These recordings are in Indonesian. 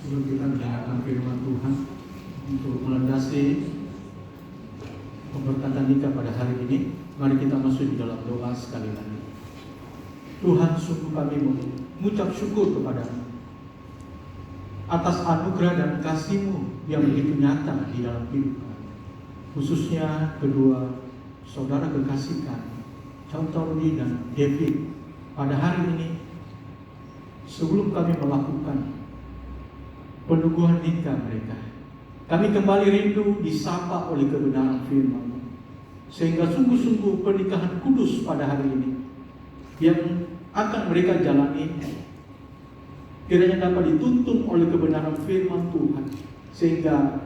Sebelum kita mendengarkan firman Tuhan untuk melandasi pemberkatan nikah pada hari ini, mari kita masuk di dalam doa sekali lagi. Tuhan, sungguh kami mengucap syukur kepadamu atas anugerah dan kasih-Mu yang begitu nyata di dalam hidup kami. Khususnya kedua saudara kekasih kami, Contohri dan David, pada hari ini sebelum kami melakukan peneguhan nikah mereka, kami kembali rindu disapa oleh kebenaran firman-Mu, sehingga sungguh-sungguh pernikahan kudus pada hari ini yang akan mereka jalani kiranya dapat dituntun oleh kebenaran firman Tuhan, sehingga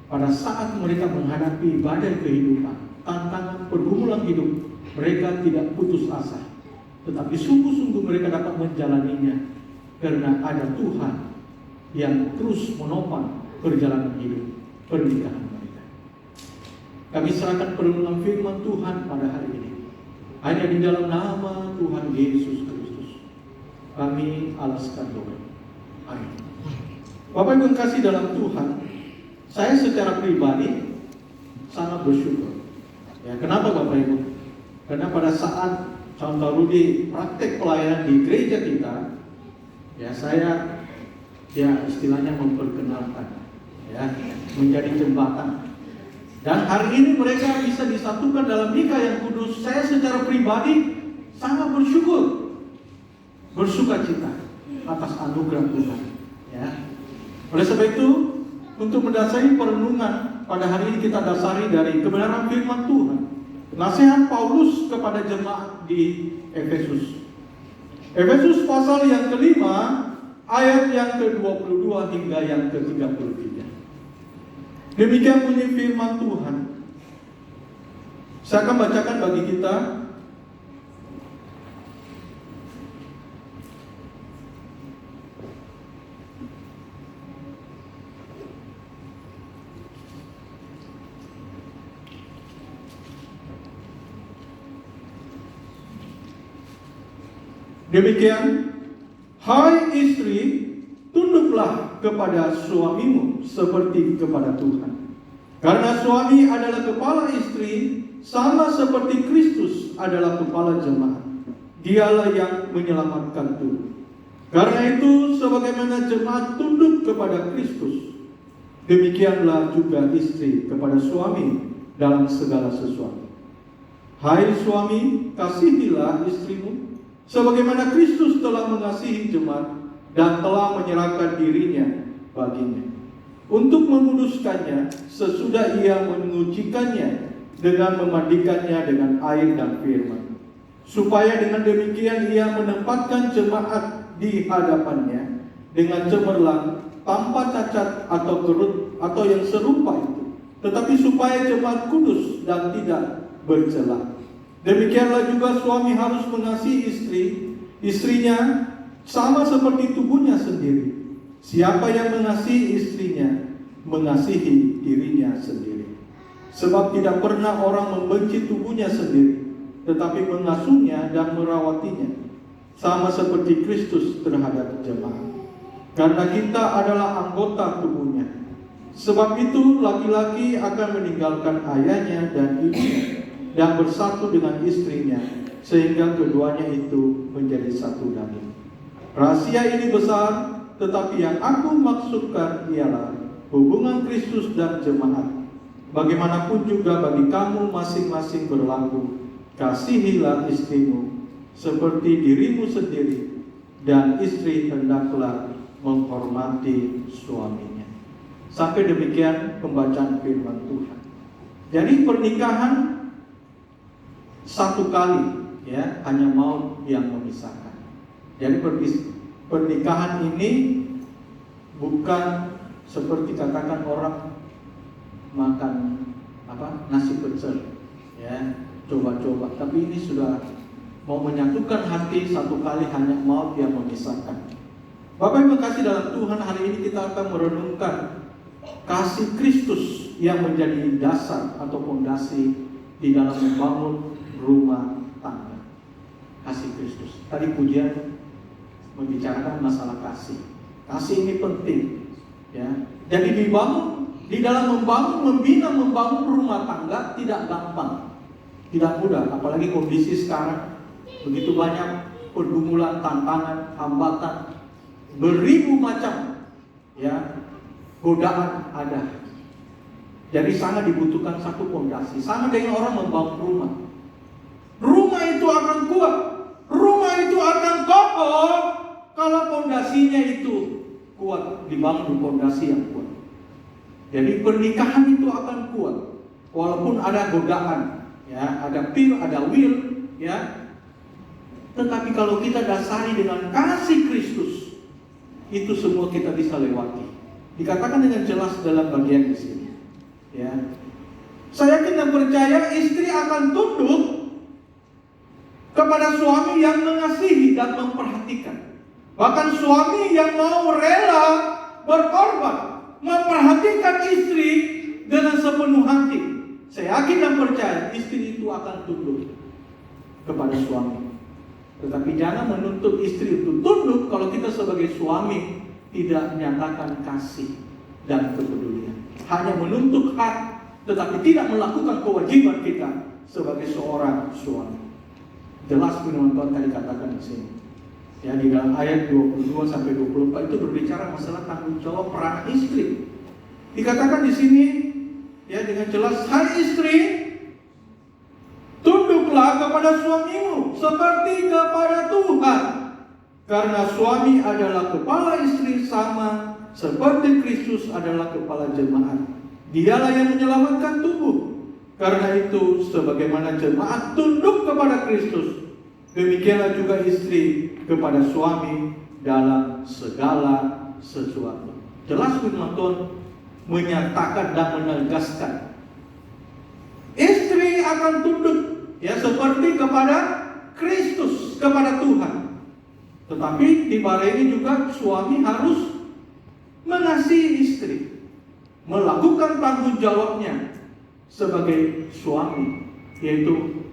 pada saat mereka menghadapi badai kehidupan, tantangan pergumulan hidup, mereka tidak putus asa, tetapi sungguh-sungguh mereka dapat menjalaninya karena ada Tuhan yang terus menopang perjalanan hidup pernikahan mereka. Kami serahkan perlindungan firman Tuhan pada hari ini hanya di dalam nama Tuhan Yesus Kristus kami alaskan doa. Amin. Bapak Ibu yang kasih dalam Tuhan, saya secara pribadi sangat bersyukur. Ya, kenapa Bapak Ibu? Karena pada saat Contohri praktek pelayanan di gereja kita, ya saya istilahnya memperkenalkan, ya, menjadi jembatan. Dan hari ini mereka bisa disatukan dalam nikah yang kudus. Saya secara pribadi sangat bersyukur, bersukacita atas anugerah Tuhan. Ya. Oleh sebab itu, untuk mendasari perenungan pada hari ini kita dasari dari kebenaran firman Tuhan. Nasihat Paulus kepada jemaat di Efesus. Efesus pasal yang kelima, ayat yang ke-22 hingga yang ke-33. Demikian bunyi firman Tuhan. Saya akan bacakan bagi kita. Demikian, hai istri, tunduklah kepada suamimu seperti kepada Tuhan. Karena suami adalah kepala istri, sama seperti Kristus adalah kepala jemaat. Dialah yang menyelamatkan tubuh. Karena itu, sebagaimana jemaat tunduk kepada Kristus, demikianlah juga istri kepada suami dalam segala sesuatu. Hai suami, kasihilah istrimu, sebagaimana Kristus telah mengasihi jemaat dan telah menyerahkan dirinya baginya, untuk menguduskannya sesudah ia mengucikannya dengan memandikannya dengan air dan firman, supaya dengan demikian ia menempatkan jemaat di hadapannya dengan cemerlang, tanpa cacat atau kerut atau yang serupa itu, tetapi supaya jemaat kudus dan tidak bercela. Demikianlah juga suami harus mengasihi istrinya sama seperti tubuhnya sendiri. Siapa yang mengasihi istrinya, mengasihi dirinya sendiri. Sebab tidak pernah orang membenci tubuhnya sendiri, tetapi mengasuhnya dan merawatinya, sama seperti Kristus terhadap jemaat. Karena kita adalah anggota tubuhnya. Sebab itu laki-laki akan meninggalkan ayahnya dan ibunya dan bersatu dengan istrinya, sehingga keduanya itu menjadi satu daging. Rahasia ini besar, tetapi yang aku maksudkan ialah hubungan Kristus dan jemaat. Bagaimanapun juga bagi kamu masing-masing berlaku, kasihilah istrimu seperti dirimu sendiri, dan istri hendaklah menghormati suaminya. Sampai demikian pembacaan firman Tuhan. Jadi pernikahan satu kali, ya, hanya maut yang memisahkan. Jadi pernikahan ini bukan seperti katakan orang makan nasi pecel, ya, coba-coba. Tapi ini sudah mau menyatukan hati satu kali, hanya maut yang memisahkan. Bapak Ibu kasih dalam Tuhan, hari ini kita akan merenungkan kasih Kristus yang menjadi dasar atau fondasi di dalam membangun rumah tangga. Kasih Kristus. Tadi pujian membicarakan masalah kasih. Kasih ini penting, ya. Jadi di dalam membangun rumah tangga tidak gampang, tidak mudah. Apalagi kondisi sekarang begitu banyak pergumulan, tantangan, hambatan, beribu macam, ya, godaan ada. Jadi sangat dibutuhkan satu fondasi. Sama dengan orang membangun rumah. Rumah itu akan kuat, rumah itu akan kokoh kalau fondasinya itu kuat, dibangun fondasi yang kuat. Jadi pernikahan itu akan kuat, walaupun ada godaan, ya, ada fear, ada will, ya. Tetapi kalau kita dasari dengan kasih Kristus, itu semua kita bisa lewati. Dikatakan dengan jelas dalam bagian di sini. Ya, saya yakin dan percaya istri akan tunduk kepada suami yang mengasihi dan memperhatikan. Bahkan suami yang mau rela berkorban, memperhatikan istri dengan sepenuh hati. Saya yakin dan percaya istri itu akan tunduk kepada suami. Tetapi jangan menuntut istri untuk tunduk kalau kita sebagai suami tidak menyatakan kasih dan kepedulian. Hanya menuntut hak, tetapi tidak melakukan kewajiban kita sebagai seorang suami. Jelas firman Tuhan tadi katakan di sini. Ya, di dalam ayat 22 sampai 24 itu berbicara masalah tanggung jawab peran istri. Dikatakan di sini, ya, dengan jelas, hai istri, tunduklah kepada suamimu seperti kepada Tuhan. Karena suami adalah kepala istri sama seperti Kristus adalah kepala jemaat. Dialah yang menyelamatkan tubuh. Karena itu sebagaimana jemaat tunduk kepada Kristus, demikianlah juga istri kepada suami dalam segala sesuatu. Jelas firman Tuhan menyatakan dan menegaskan istri akan tunduk, ya, seperti kepada Kristus, kepada Tuhan. Tetapi di balik ini juga suami harus mengasihi istri, melakukan tanggung jawabnya sebagai suami, yaitu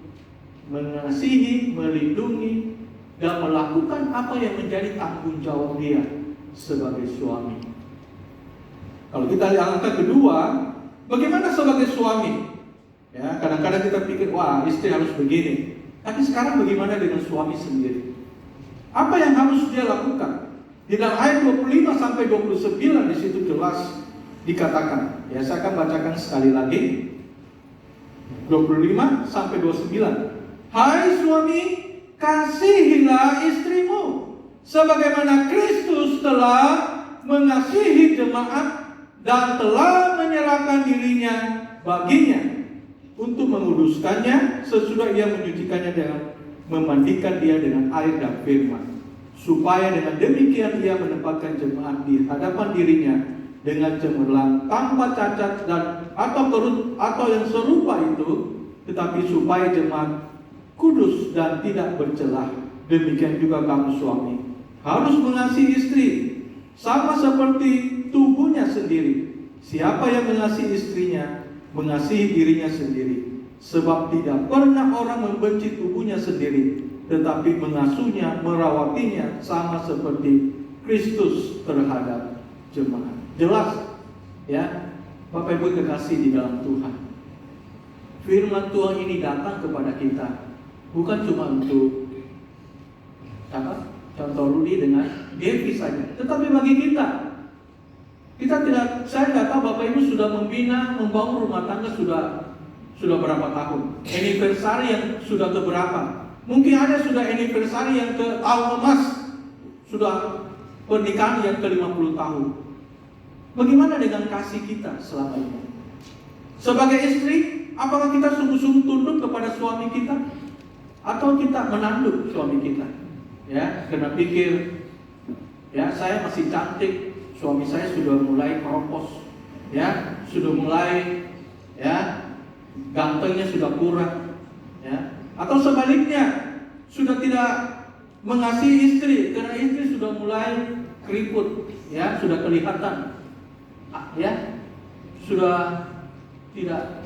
mengasihi, melindungi, dan melakukan apa yang menjadi tanggung jawab dia sebagai suami. Kalau kita lihat angka kedua, bagaimana sebagai suami? Ya, kadang-kadang kita pikir, wah, istri harus begini. Tapi sekarang bagaimana dengan suami sendiri? Apa yang harus dia lakukan? Di dalam ayat 25 sampai 29 di situ jelas dikatakan. Ya, saya akan bacakan sekali lagi. 25 sampai 29. Hai suami, kasihilah istrimu sebagaimana Kristus telah mengasihi jemaat dan telah menyerahkan dirinya baginya untuk menguduskannya sesudah ia menyucikannya dengan memandikan dia dengan air dan firman, supaya dengan demikian ia menempatkan jemaat di hadapan dirinya dengan cemerlang, tanpa cacat dan atau yang serupa itu, tetapi supaya jemaat kudus dan tidak bercelah. Demikian juga kamu suami harus mengasihi istri sama seperti tubuhnya sendiri. Siapa yang mengasihi istrinya, mengasihi dirinya sendiri. Sebab tidak pernah orang membenci tubuhnya sendiri, tetapi mengasuhnya, merawatinya sama seperti Kristus terhadap jemaat. Jelas, ya, Bapak Ibu kekasih di dalam Tuhan. Firman Tuhan ini datang kepada kita bukan cuma untuk contoh Rudi dengan Devi saja, tetapi bagi kita. Saya nggak tahu Bapak Ibu sudah membina, membangun rumah tangga sudah berapa tahun? Anniversary yang sudah keberapa? Mungkin ada sudah anniversary yang ke tahun emas, sudah pernikahan yang ke-50 tahun. Bagaimana dengan kasih kita selama ini? Sebagai istri, apakah kita sungguh-sungguh tunduk kepada suami kita? Atau kita menanduk suami kita? Ya, karena pikir, ya, saya masih cantik, suami saya sudah mulai keropos, ya, sudah mulai, ya, gantengnya sudah kurang, ya. Atau sebaliknya, sudah tidak mengasihi istri karena istri sudah mulai keriput, ya, sudah kelihatan, ya, sudah tidak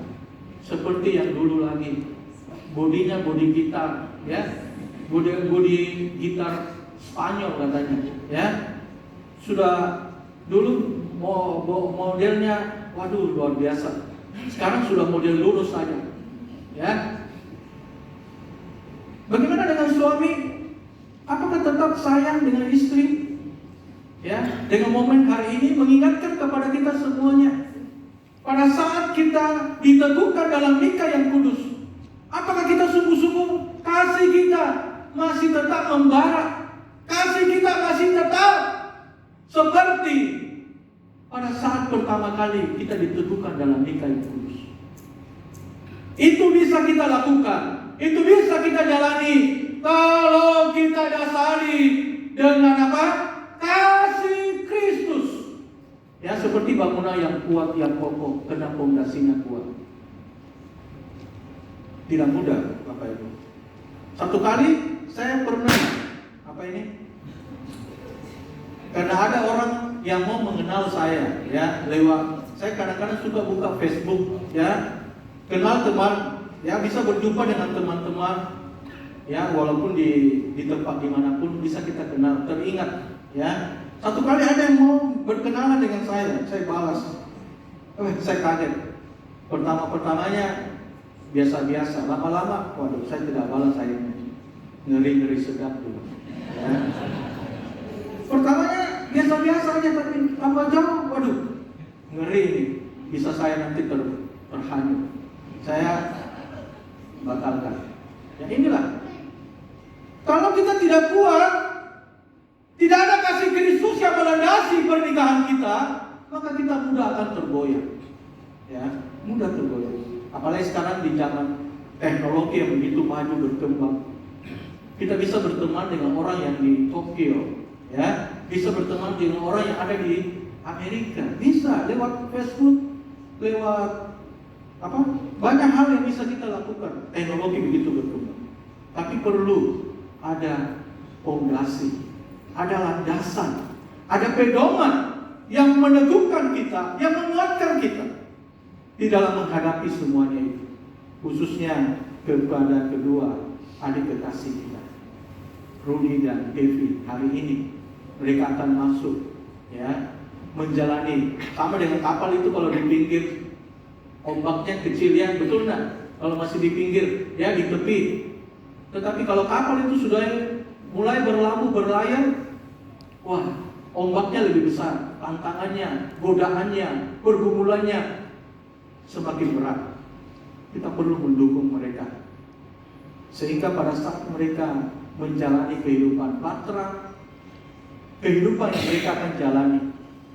seperti yang dulu lagi. Bodinya bodi gitar, ya, bodi gitar Spanyol katanya, ya, sudah dulu modelnya, waduh luar biasa. Sekarang sudah model lurus saja. Ya. Bagaimana dengan suami? Apakah tetap sayang dengan istri? Ya, dengan momen hari ini mengingatkan kepada kita semuanya. Pada saat kita diteguhkan dalam nikah yang kudus, apakah kita sungguh-sungguh kasih kita masih tetap membara? Kasih kita masih tetap seperti pada saat pertama kali kita diteguhkan dalam nikah yang kudus. Itu bisa kita lakukan, itu bisa kita jalani kalau kita dasari dengan apa? Kasih Kristus. Ya, seperti bangunan yang kuat, yang kokoh, kena pondasinya kuat. Tidak mudah, Bapak Ibu. Satu kali saya pernah karena ada orang yang mau mengenal saya, ya, lewat saya kadang-kadang suka buka Facebook, ya, kenal teman, ya, bisa berjumpa dengan teman-teman, ya, walaupun di tempat dimanapun bisa kita kenal, teringat, ya. Satu kali ada yang mau berkenalan dengan saya balas, saya kaget. Pertama-pertamanya biasa-biasa, lama-lama, waduh, saya tidak balas, saya ngeri-ngeri sedap dulu. Ya. Pertamanya biasa-biasa aja, tapi tambah jauh, waduh, ngeri nih, bisa saya nanti terhanyut. Saya batalkan. Ya inilah. Kalau kita tidak kuat, tidak ada kasih Kristus yang melandasi pernikahan kita, maka kita mudah akan tergoyah. Ya, mudah tergoyah. Apalagi sekarang di zaman teknologi yang begitu maju berkembang. Kita bisa berteman dengan orang yang di Tokyo, ya, bisa berteman dengan orang yang ada di Amerika, bisa lewat Facebook, lewat apa? Banyak hal yang bisa kita lakukan. Teknologi begitu berkembang. Tapi perlu ada fondasi, ada landasan, ada pedoman yang meneguhkan kita, yang menguatkan kita di dalam menghadapi semuanya itu. Khususnya kepada kedua adik kekasih kita, Rudy dan Devi. Hari ini mereka akan masuk, ya, menjalani sama dengan kapal itu. Kalau di pinggir ombaknya kecil, ya, betul enggak? Kalau masih di pinggir, ya, di tepi. Tetapi kalau kapal itu sudah mulai berlabuh, berlayar, wah, ombaknya lebih besar, tantangannya, godaannya, pergumulannya semakin berat. Kita perlu mendukung mereka sehingga pada saat mereka menjalani kehidupan batra, kehidupan yang mereka akan jalani,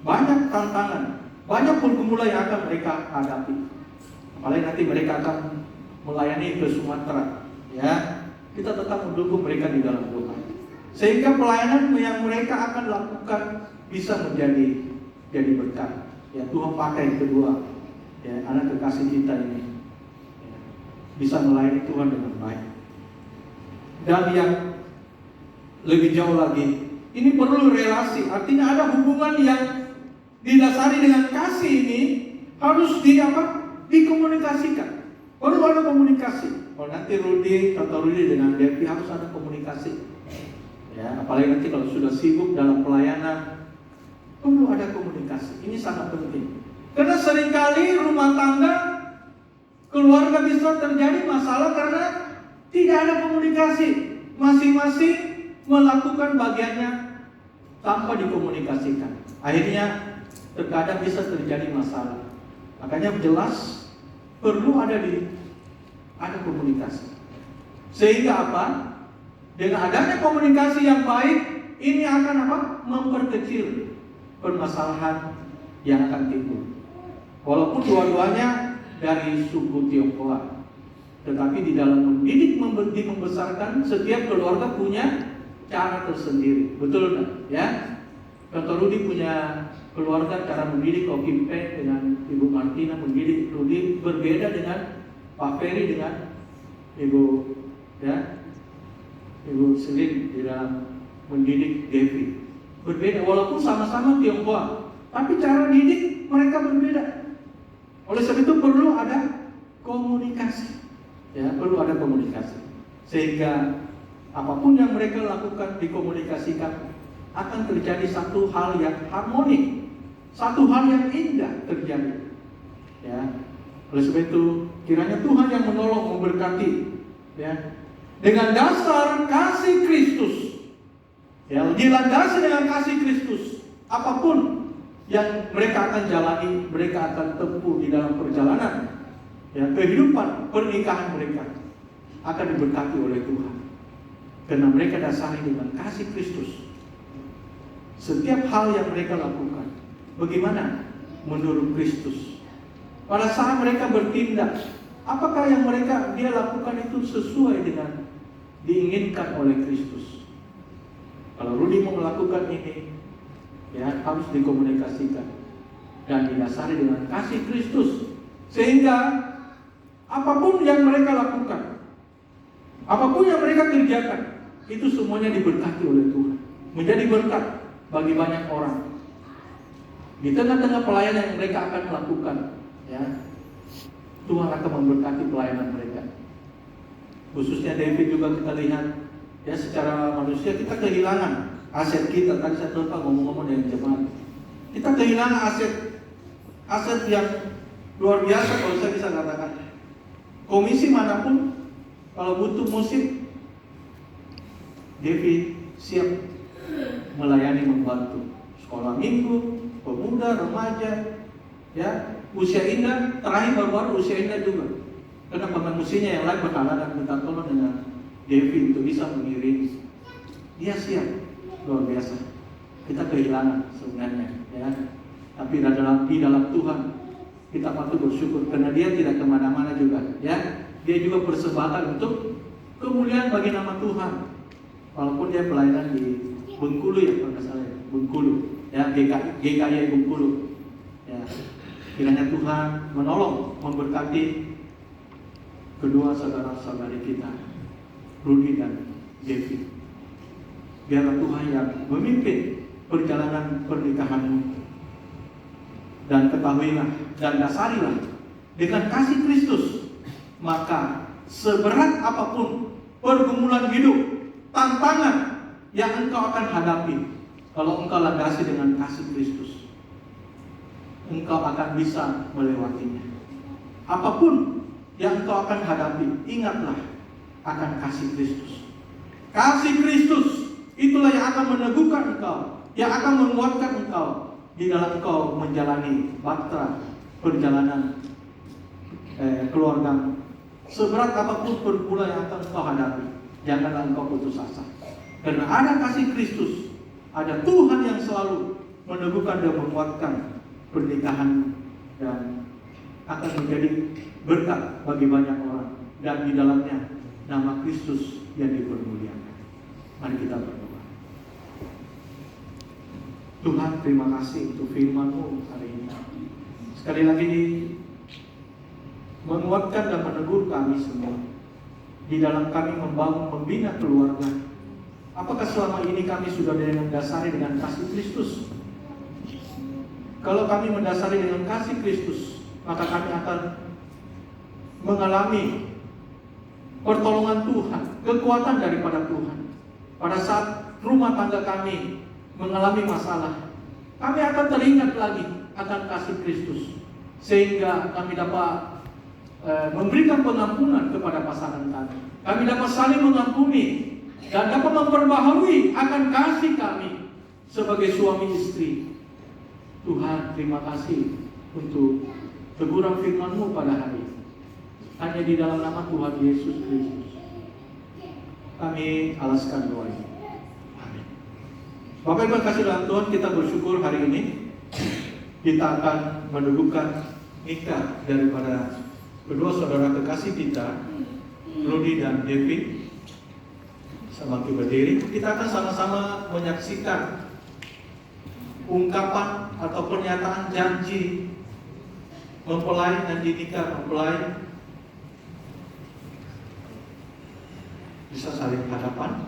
banyak tantangan, banyak pergumulan yang akan mereka hadapi. Apalagi nanti mereka akan melayani ke Sumatera, ya, kita tetap mendukung mereka di dalam doa, sehingga pelayanan yang mereka akan lakukan bisa menjadi berkat. Ya, Tuhan pakai kedua, ya, anak kekasih kita ini, ya, bisa melayani Tuhan dengan baik. Dan yang lebih jauh lagi, ini perlu relasi. Artinya ada hubungan yang didasari dengan kasih ini harus dikomunikasikan. Perlu ada komunikasi. Kalau nanti Rudy dengan Devi harus ada komunikasi. Ya, apalagi nanti kalau sudah sibuk dalam pelayanan, perlu ada komunikasi. Ini sangat penting. Karena seringkali rumah tangga, keluarga bisa terjadi masalah karena tidak ada komunikasi. Masing-masing melakukan bagiannya tanpa dikomunikasikan. Akhirnya terkadang bisa terjadi masalah. Makanya jelas perlu ada komunikasi. Sehingga apa? Dengan adanya komunikasi yang baik, ini akan memperkecil permasalahan yang akan timbul. Walaupun dua-duanya dari suku Tionghoa, tetapi di dalam mendidik, membesarkan, setiap keluarga punya cara tersendiri. Betul enggak? Ya? Contoh Rudy punya keluarga cara mendidik, Ko Kim Peng dengan Ibu Martina mendidik Rudy berbeda dengan Pak Ferry dengan Ibu Selin di dalam mendidik Devi. Berbeda walaupun sama-sama Tionghoa, tapi cara didik mereka berbeda. Oleh sebab itu perlu ada komunikasi. Ya, perlu ada komunikasi. Sehingga apapun yang mereka lakukan dikomunikasikan akan terjadi satu hal yang harmonik, satu hal yang indah terjadi. Ya, oleh sebab itu kiranya Tuhan yang menolong, memberkati, ya, dengan dasar kasih Kristus, ya, dilandasi dengan kasih Kristus. Apapun yang mereka akan jalani, mereka akan tempuh di dalam perjalanan, ya, kehidupan pernikahan mereka akan diberkati oleh Tuhan, karena mereka dasari dengan kasih Kristus. Setiap hal yang mereka lakukan, bagaimana menurut Kristus. Pada saat mereka bertindak, apakah yang dia lakukan itu sesuai dengan diinginkan oleh Kristus? Kalau Rudi mau melakukan ini, ya, harus dikomunikasikan dan didasari dengan kasih Kristus, sehingga apapun yang mereka lakukan, apapun yang mereka kerjakan, itu semuanya diberkati oleh Tuhan, menjadi berkat bagi banyak orang. Di tengah-tengah pelayanan yang mereka akan lakukan, ya, Tuhan akan memberkati pelayanan mereka. Khususnya David juga kita lihat, ya, secara manusia kita kehilangan aset kita. Tadi saya lupa ngomong-ngomong dengan jemaat, kita kehilangan aset yang luar biasa. Kalau saya bisa katakan, komisi manapun kalau butuh musik, David siap melayani, membantu. Sekolah minggu, pemuda, remaja, ya, usia indah, terakhir baru-baru usia indah juga. Karena pemain musiknya yang lain berkalah dan minta tolong dengan David untuk bisa mengiringi. Dia siap, luar biasa. Kita kehilangan sebenarnya, ya. Tapi di dalam Tuhan kita patut bersyukur karena Dia tidak kemana-mana juga, ya. Dia juga persembahkan untuk kemuliaan bagi nama Tuhan. Walaupun dia pelayanan di Bengkulu, ya, kalau nggak salah, Bengkulu, ya, GKI Bengkulu, ya. Kiranya Tuhan menolong, memberkati kedua saudara-saudari kita, Rudi dan David. Biarlah Tuhan yang memimpin perjalanan pernikahanmu. Dan ketahuilah dan dasarilah dengan kasih Kristus. Maka seberat apapun pergumulan hidup, tantangan yang engkau akan hadapi, kalau engkau landasi dengan kasih Kristus, engkau akan bisa melewatinya. Apapun yang engkau akan hadapi, ingatlah akan kasih Kristus. Kasih Kristus itulah yang akan meneguhkan engkau, yang akan menguatkan engkau di dalam engkau menjalani bahtera perjalanan keluarga. Seberat apapun pergumulan yang akan engkau hadapi, janganlah engkau putus asa. Karena ada kasih Kristus, ada Tuhan yang selalu meneguhkan dan menguatkan pernikahan, dan akan menjadi berkat bagi banyak orang, dan di dalamnya nama Kristus yang dipermuliakan. Mari kita berdoa. Tuhan, terima kasih untuk firman-Mu hari ini. Sekali lagi menguatkan dan menegur kami semua di dalam kami membangun, membina keluarga. Apakah selama ini kami sudah mendasari dengan kasih Kristus? Kalau kami mendasari dengan kasih Kristus, maka kami akan mengalami pertolongan Tuhan, kekuatan daripada Tuhan. Pada saat rumah tangga kami mengalami masalah, kami akan teringat lagi akan kasih Kristus, sehingga kami dapat memberikan pengampunan kepada pasangan kami. Kami dapat saling mengampuni dan dapat memperbaharui akan kasih kami sebagai suami istri. Tuhan, terima kasih untuk teguran firman-Mu pada hari ini. Hanya di dalam nama Tuhan Yesus Kristus kami alaskan doa ini. Amin. Bapak Ibu kasih dalam Tuhan, kita bersyukur hari ini kita akan meneguhkan nikah daripada kedua saudara kekasih kita, Rudi dan David. Sama berdiri, kita akan sama-sama menyaksikan ungkapan atau pernyataan janji mempelai dan dinikah mempelai. Bisa saling hadapan,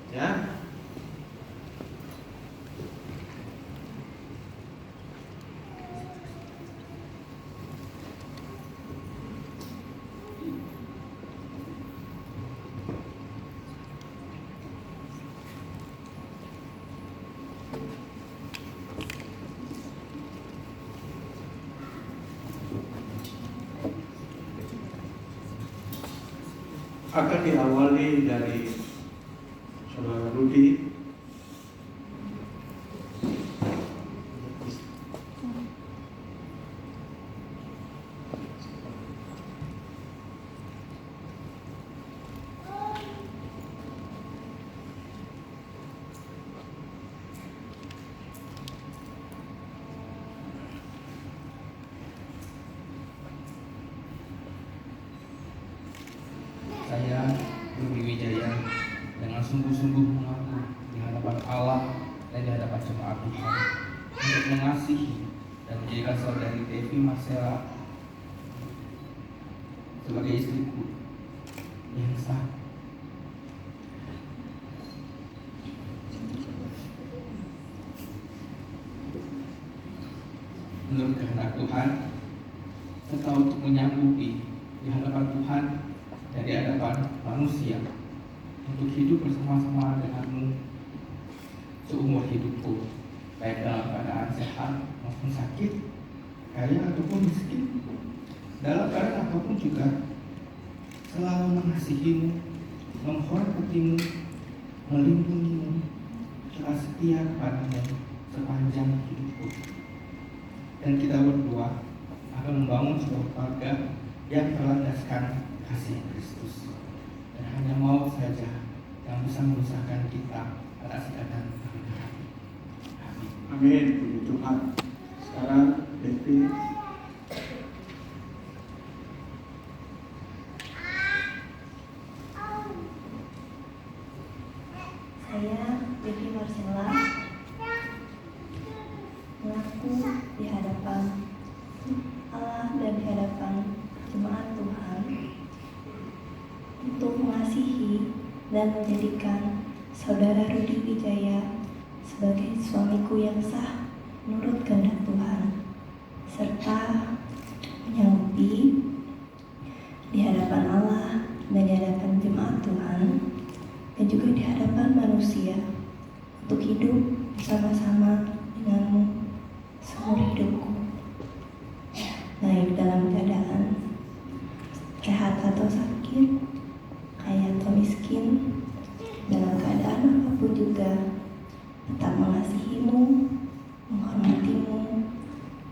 ya. akan diawali dari Saudara Rudi. Saya, Rudi Wijaya, dengan sungguh-sungguh mengaku di hadapan Allah dan di hadapan jemaat Tuhan untuk mengasihi dan menjadikan saudari Devi Marcella sebagai istriku yang sah. Menurut kehendak Tuhan, serta untuk menyanggupi di hadapan Tuhan dan di hadapan manusia untuk hidup bersama-sama denganmu seumur hidupku, baik dalam keadaan sehat maupun sakit, kaya ataupun miskin, dalam keadaan apapun juga, selalu mengasihimu, menghormatimu, melindungimu, telah setia kepadamu sepanjang hidupku. Dan kita berdua akan membangun sebuah keluarga yang berlandaskan kasih Kristus, dan hanya maut saja yang bisa memisahkan kita atas ikatan pernikahan. Amin. Amin. Puji Tuhan. Sekarang Devi. Saya, Devi Marcella, mengaku di hadapan Allah dan di hadapan jemaat Tuhan untuk mengasihi dan menjadikan Saudara Rudi Wijaya sebagai suamiku yang sah menurut kehendak Tuhan, serta menyanggupi di hadapan Allah dan di hadapan jemaat Tuhan dan juga di hadapan manusia untuk hidup bersama-sama denganmu seumur hidupku, baik dalam keadaan sehat atau sakit, kaya atau miskin, dalam keadaan apapun juga tetap mengasihimu, menghormatimu,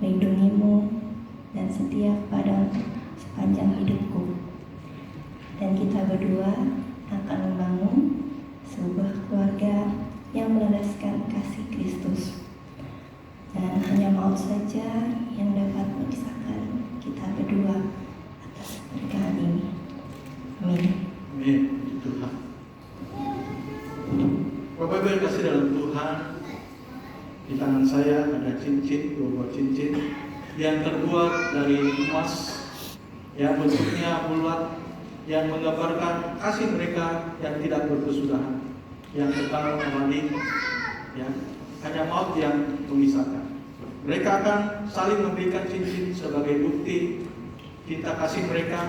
melindungimu, dan setia kepadamu sepanjang hidupku. Dan kita berdua akan membangun sebuah keluarga yang melandaskan kasih Kristus. Dan hanya maut saja yang dapat memisahkan kita berdua atas pernikahan ini. Amin. Amin. Puji Tuhan. Bapak Ibu yang kasih dalam Tuhan, di tangan saya ada cincin, dua buah cincin yang terbuat dari emas, yang bentuknya bulat, yang menggambarkan kasih mereka yang tidak berkesudahan, yang kekal abadi, ya, hanya maut yang memisahkan. Mereka akan saling memberikan cincin sebagai bukti cinta kasih mereka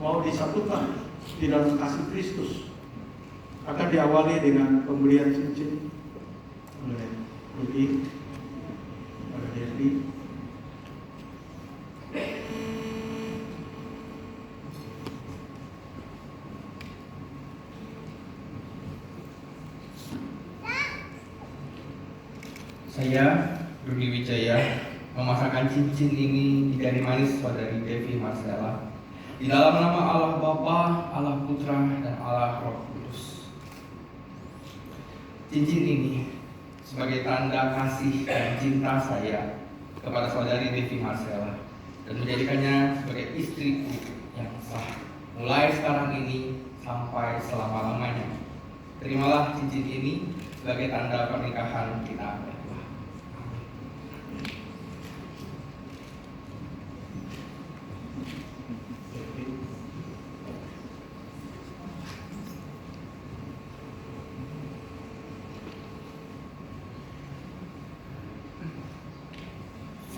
mau disatukan di dalam kasih Kristus. Akan diawali dengan pemberian cincin oleh Rudi pada Devi. Saya, Rudi Wijaya, memasangkan cincin ini di jari manis saudari Devi Marcella di dalam nama Allah Bapa, Allah Putra, dan Allah Roh Kudus. Cincin ini sebagai tanda kasih dan cinta saya kepada saudari Devi Marcella dan menjadikannya sebagai istriku yang sah mulai sekarang ini sampai selama-lamanya. Terimalah cincin ini sebagai tanda pernikahan kita berdua.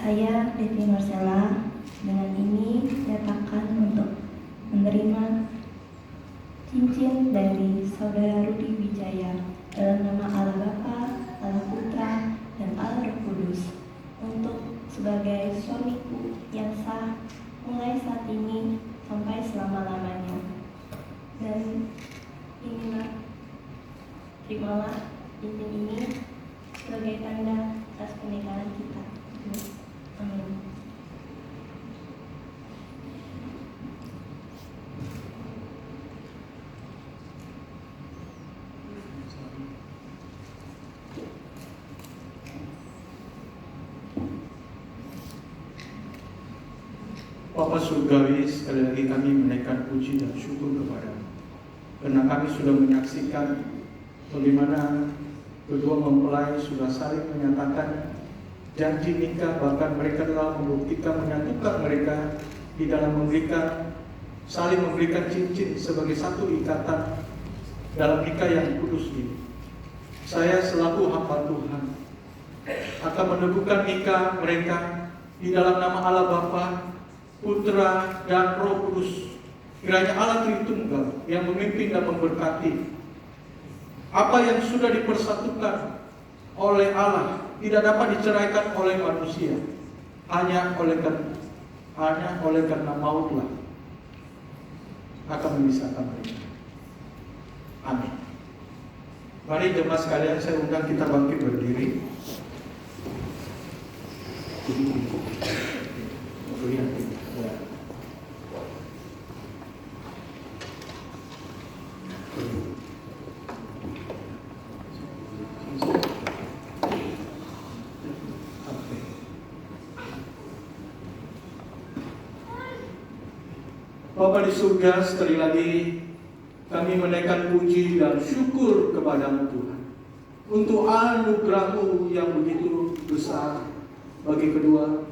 Saya, Devi Marcella, dengan ini nyatakan untuk menerima cincin dari Saudara Rudi Wijaya dalam nama Allah Bapa, Allah Putra, dan Allah Roh Kudus untuk sebagai suamiku yang sah mulai saat ini sampai selama-lamanya. Dan terimalah cincin ini sebagai tanda atas pernikahan kita. Amin. Bapa Surgawi, sekali lagi kami menaikkan puji dan syukur kepada-Mu, karena kami sudah menyaksikan bagaimana kedua mempelai sudah saling menyatakan janji nikah, bahkan mereka telah membuktikan menyatukan mereka di dalam saling memberikan cincin sebagai satu ikatan dalam nikah yang kudus ini. Saya selaku hamba Tuhan akan meneguhkan nikah mereka di dalam nama Allah Bapa, Putra, dan Roh Kudus. Kiranya Allah Tritunggal yang memimpin dan memberkati. Apa yang sudah dipersatukan oleh Allah tidak dapat diceraikan oleh manusia, hanya oleh karena mautlah akan memisahkan mereka. Amin. Mari jemaat sekalian, saya undang kita bangkit berdiri. Bapa di surga, sekali lagi kami menaikkan puji dan syukur kepada-Mu Tuhan untuk anugerah-Mu yang begitu besar bagi kedua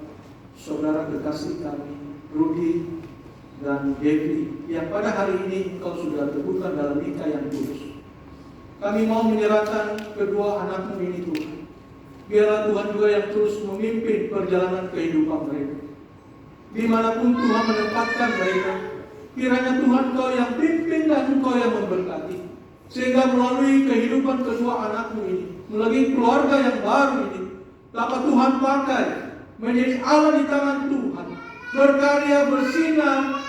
saudara kekasih kami, Rudy dan Devi, yang pada hari ini Engkau sudah teguhkan dalam nikah yang kudus. Kami mau menyerahkan kedua anak-Mu ini Tuhan. Biarlah Tuhan juga yang terus memimpin perjalanan kehidupan mereka. Dimanapun Tuhan menempatkan mereka, kiranya Tuhan Kau yang pimpin dan Kau yang memberkati, sehingga melalui kehidupan kedua anak-Mu ini, melalui keluarga yang baru ini, dapat Tuhan pakai menjadi Allah di tangan Tuhan, berkarya bersinar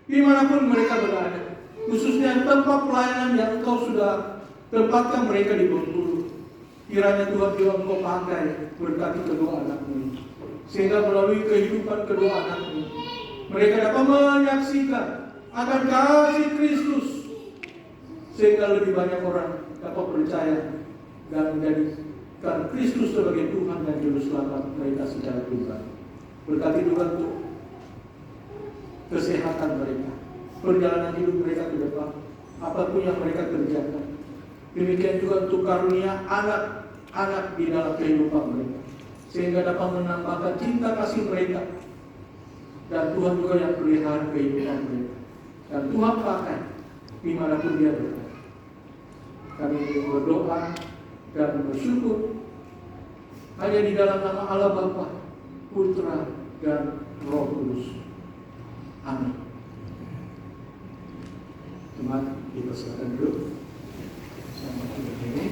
dimanapun mereka berada, khususnya tempat pelayanan yang Engkau sudah tempatkan mereka di Bengkulu. Kiranya Tuhan juga Engkau pakai berkati kedua anak-Mu ini, sehingga melalui kehidupan kedua anak-Mu ini, mereka dapat menyaksikan akan kasih Kristus, sehingga lebih banyak orang dapat percaya dan menjadikan Kristus sebagai Tuhan dan Juru Selamat mereka secara pribadi. Berkati juga untuk kesehatan mereka, perjalanan hidup mereka ke depan, apapun yang mereka kerjakan. Demikian juga untuk karunia anak-anak di dalam kehidupan mereka, sehingga dapat menambahkan cinta kasih mereka. Dan Tuhan juga yang pelihara kehidupan mereka. Dan Tuhan pakai dimanapun dia berada. Kami berdoa dan bersyukur hanya di dalam nama Allah Bapa, Putra, dan Roh Kudus. Amin. Teman, kita silakan dulu. Selamat berdiri.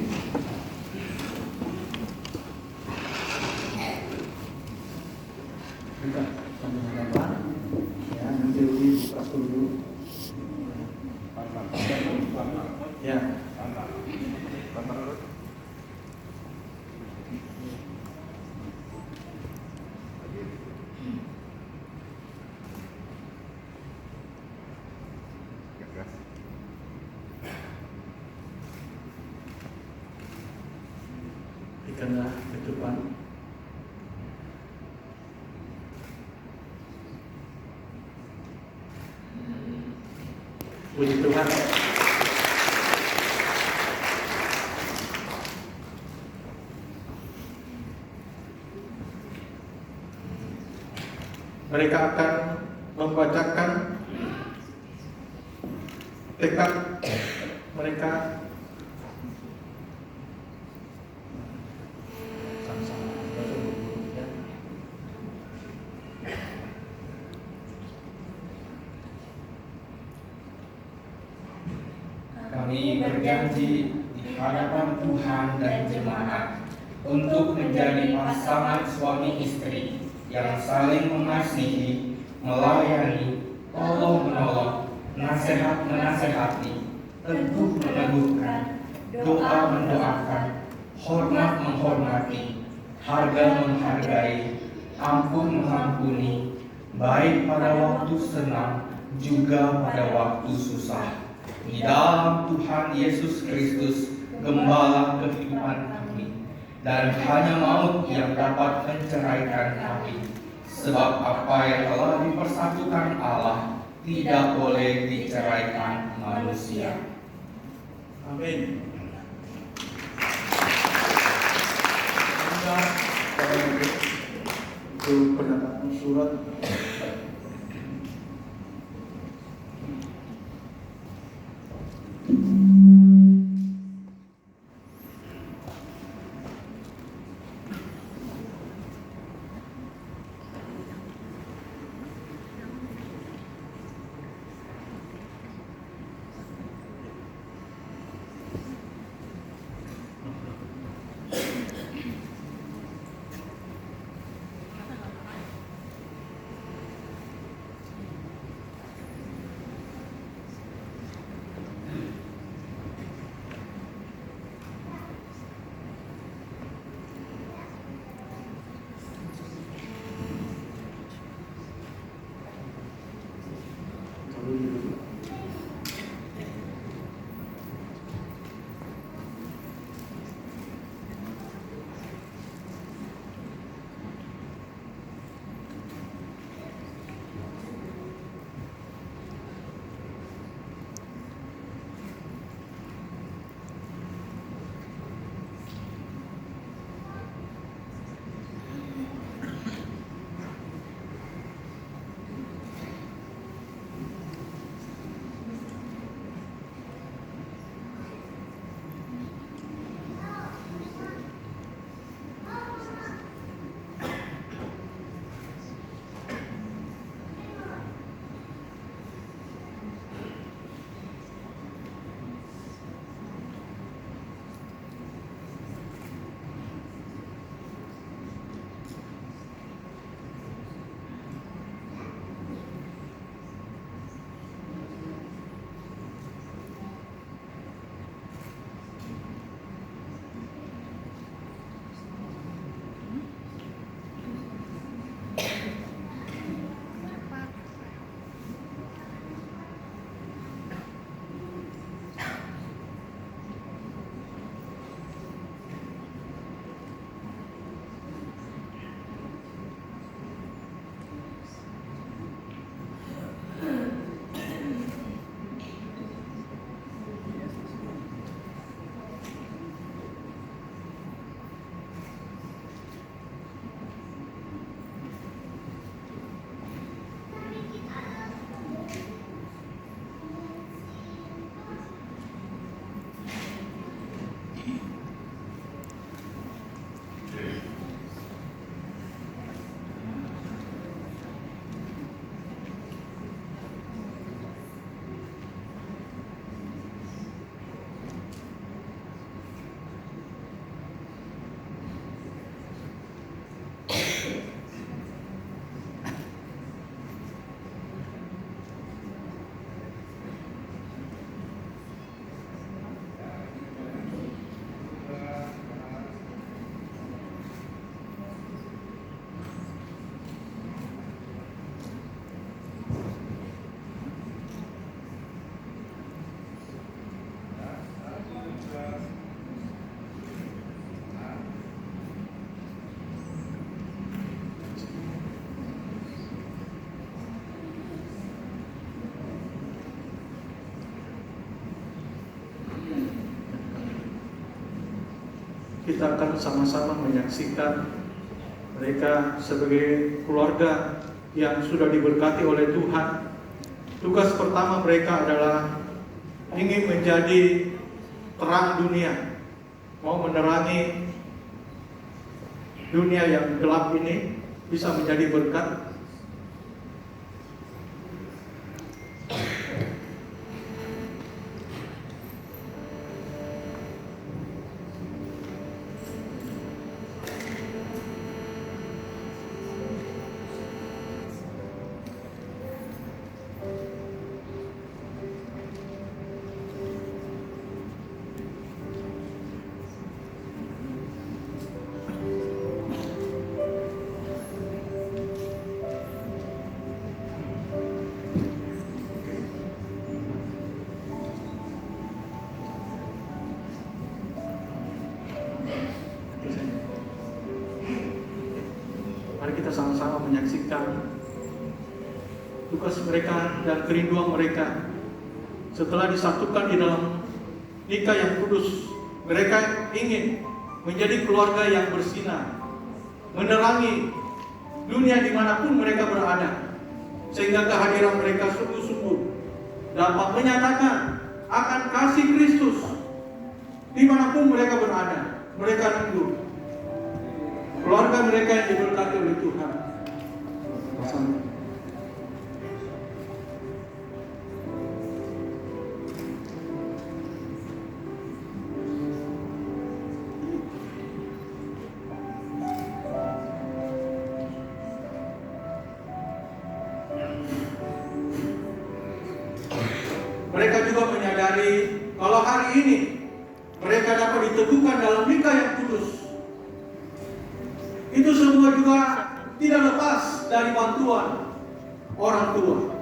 Kita sama-sama ya, nanti buka dulu. Ya. Ikanlah ke depan. Puji Tuhan. Mereka akan membacakan tekad mereka Kami berjanji di hadapan Tuhan dan jemaat untuk menjadi pasangan suami istri yang saling mengasihi, melayani, tolong menolong, nasihat menasehati, teguh meneguhkan, doa mendoakan, hormat menghormati, harga menghargai, ampun mengampuni, baik pada waktu senang juga pada waktu susah. Di dalam Tuhan Yesus Kristus, Gembala kehidupan kami, dan hanya maut yang dapat menceraikan kami. Sebab apa yang telah dipersatukan Allah tidak boleh diceraikan manusia. Amin. Itu pendataan surat kita akan sama-sama menyaksikan mereka sebagai keluarga yang sudah diberkati oleh Tuhan. Tugas pertama mereka adalah ingin menjadi terang dunia, mau menerangi dunia yang gelap ini, bisa menjadi berkat. Mari kita sama-sama menyaksikan tugas mereka dan kerinduan mereka setelah disatukan di dalam nikah yang kudus. Mereka ingin menjadi keluarga yang bersinar, menerangi dunia dimanapun mereka berada, sehingga kehadiran mereka sungguh-sungguh dapat menyatakan akan kasih Kristus dimanapun mereka berada. Mereka rindu keluarga mereka yang diberkati oleh Tuhan. Bersama. Mereka juga menyadari kalau hari ini mereka dapat diteguhkan dalam nikah yang kudus. Itu semua juga tidak lepas dari bantuan orang tua.